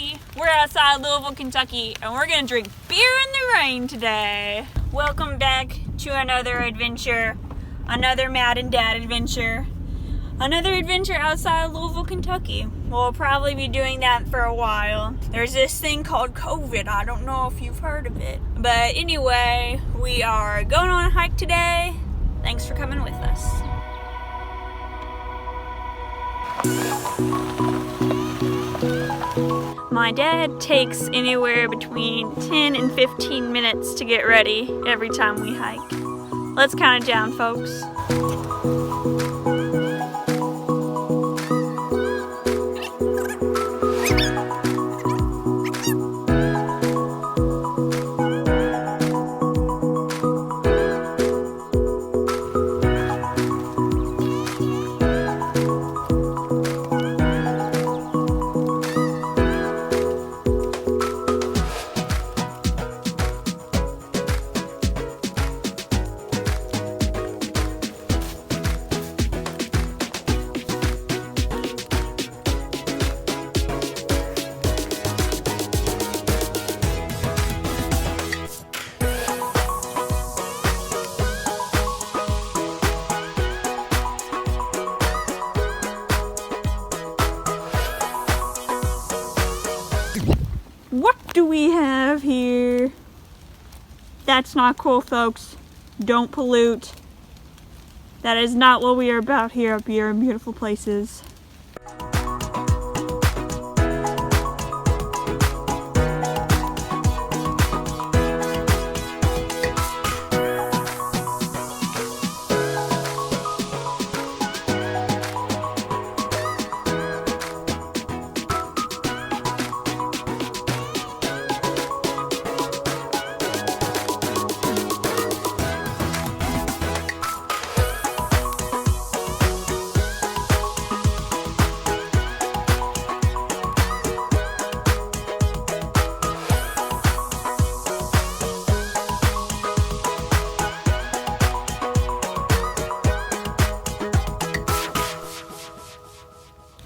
everybody. We're outside Louisville, Kentucky, and we're gonna drink beer in the rain today. Welcome back to another adventure, another Matt and Dad adventure, another adventure outside Louisville, Kentucky. We'll probably be doing that for a while. There's this thing called COVID. I don't know if you've heard of it. But anyway, we are going on a hike today. Thanks for coming with us. My dad takes anywhere between 10 and 15 minutes to get ready every time we hike. Let's count it down, folks. What do we have here? That's not cool, folks. Don't pollute. That is not what we are about here up here in beautiful places.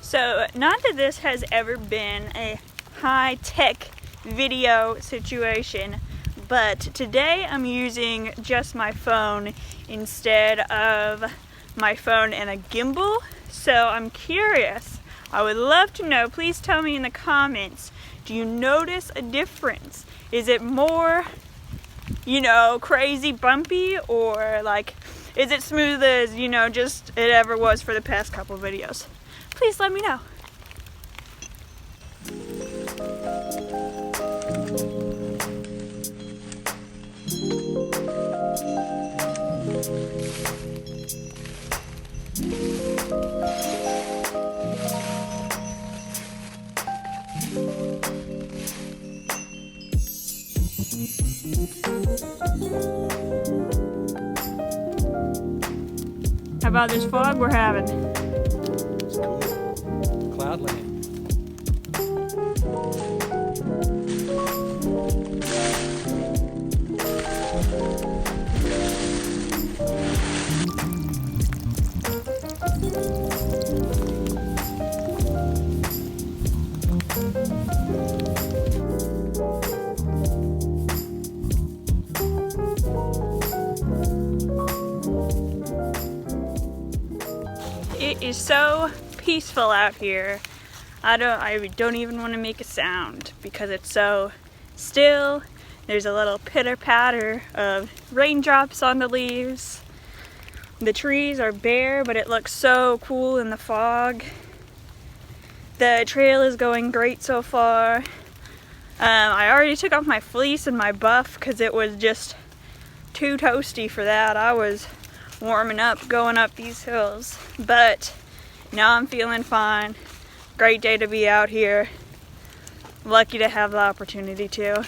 So, not that this has ever been a high-tech video situation, but today I'm using just my phone instead of my phone and a gimbal. So I'm curious. I would love to know. Please tell me in the comments. Do you notice a difference? Is it more, crazy bumpy, or like, is it smooth as, just it ever was for the past couple of videos? Please let me know. How about this fog we're having? It's cool. Cloudland. It is so peaceful out here. I don't even want to make a sound because it's so still. There's a little pitter patter of raindrops on the leaves. The trees are bare, but it looks so cool in the fog. The trail is going great so far. I already took off my fleece and my buff because it was just too toasty for that. I was warming up going up these hills, but now I'm feeling fine. Great day to be out here. Lucky to have the opportunity to.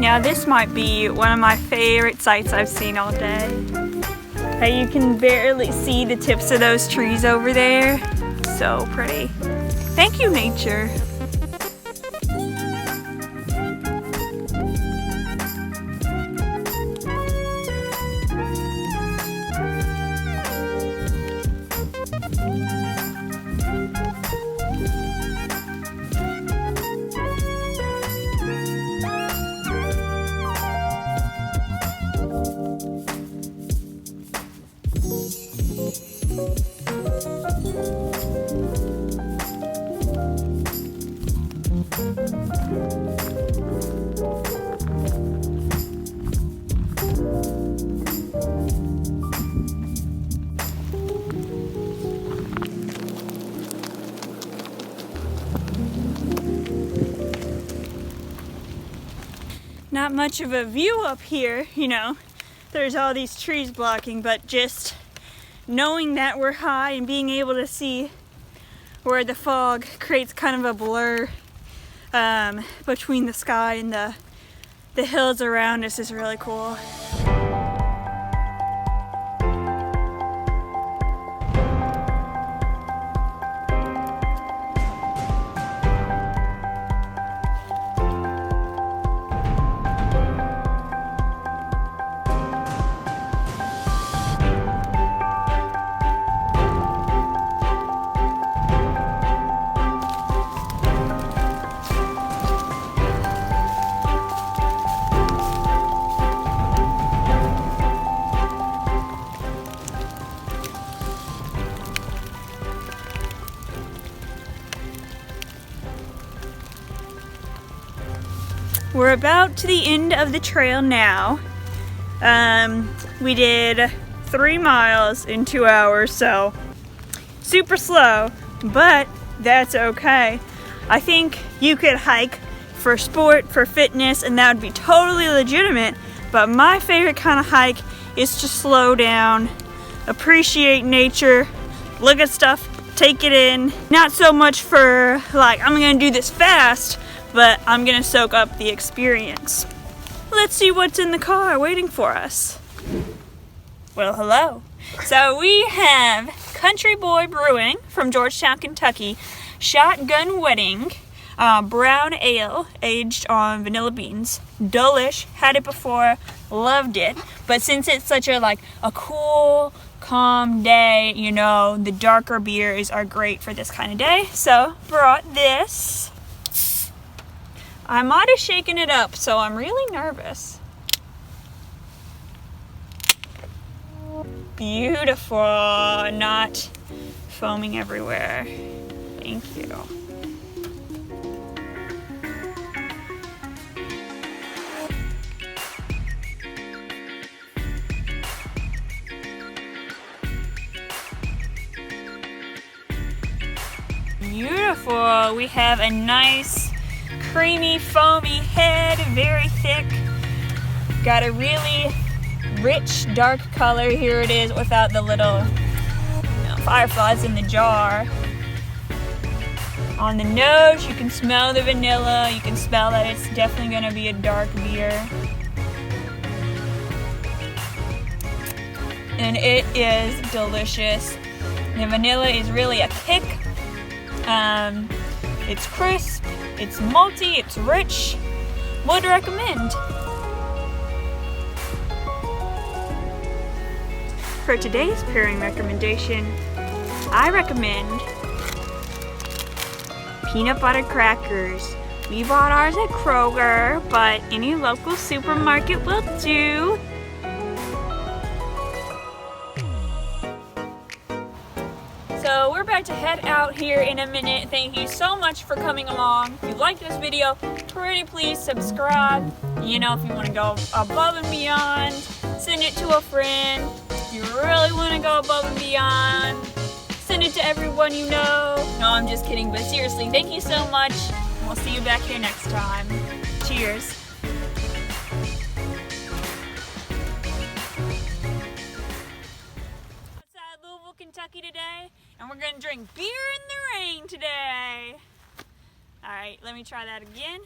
Now this might be one of my favorite sights I've seen all day. How you can barely see the tips of those trees over there. So pretty. Thank you, nature. Not much of a view up here, you know. There's all these trees blocking, but just knowing that we're high and being able to see where the fog creates kind of a blur between the sky and the hills around us is really cool. We're about to the end of the trail now. We did 3 miles in 2 hours, so super slow, but that's okay. I think you could hike for sport, for fitness, and that would be totally legitimate, but my favorite kind of hike is to slow down, appreciate nature, look at stuff, take it in. Not so much for like, I'm gonna do this fast, but I'm gonna soak up the experience. Let's see what's in the car waiting for us. Well, hello. So we have Country Boy Brewing from Georgetown, Kentucky, Shotgun Wedding, brown ale aged on vanilla beans. Delish, had it before, loved it. But since it's such a cool, calm day, you know, the darker beers are great for this kind of day. So brought this. I might have shaken it up, so I'm really nervous. Beautiful, not foaming everywhere. Thank you. Beautiful. We have a nice creamy, foamy head, very thick. Got a really rich, dark color. Here it is without the little fireflies in the jar. On the nose, you can smell the vanilla. You can smell that it's definitely going to be a dark beer. And it is delicious. The vanilla is really a kick. It's crisp. It's malty, it's rich. Would recommend. For today's pairing recommendation, I recommend peanut butter crackers. We bought ours at Kroger, but any local supermarket will do. So we're about to head out here in a minute. Thank you so much for coming along. If you liked this video, pretty please subscribe. You know, if you want to go above and beyond, send it to a friend. If you really want to go above and beyond, send it to everyone you know. No, I'm just kidding, but seriously, thank you so much. And we'll see you back here next time. Cheers. Kentucky today, and we're gonna drink beer in the rain today. All right, let me try that again.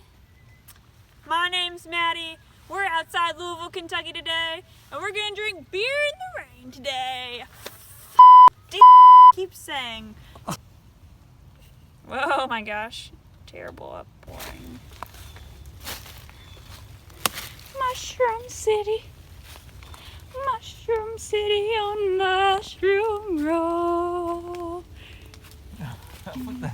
My name's Maddie. We're outside Louisville, Kentucky today, and we're gonna drink beer in the rain today. Keep saying. Oh my gosh, terrible outpouring. Mushroom City on Mushroom Roll. What the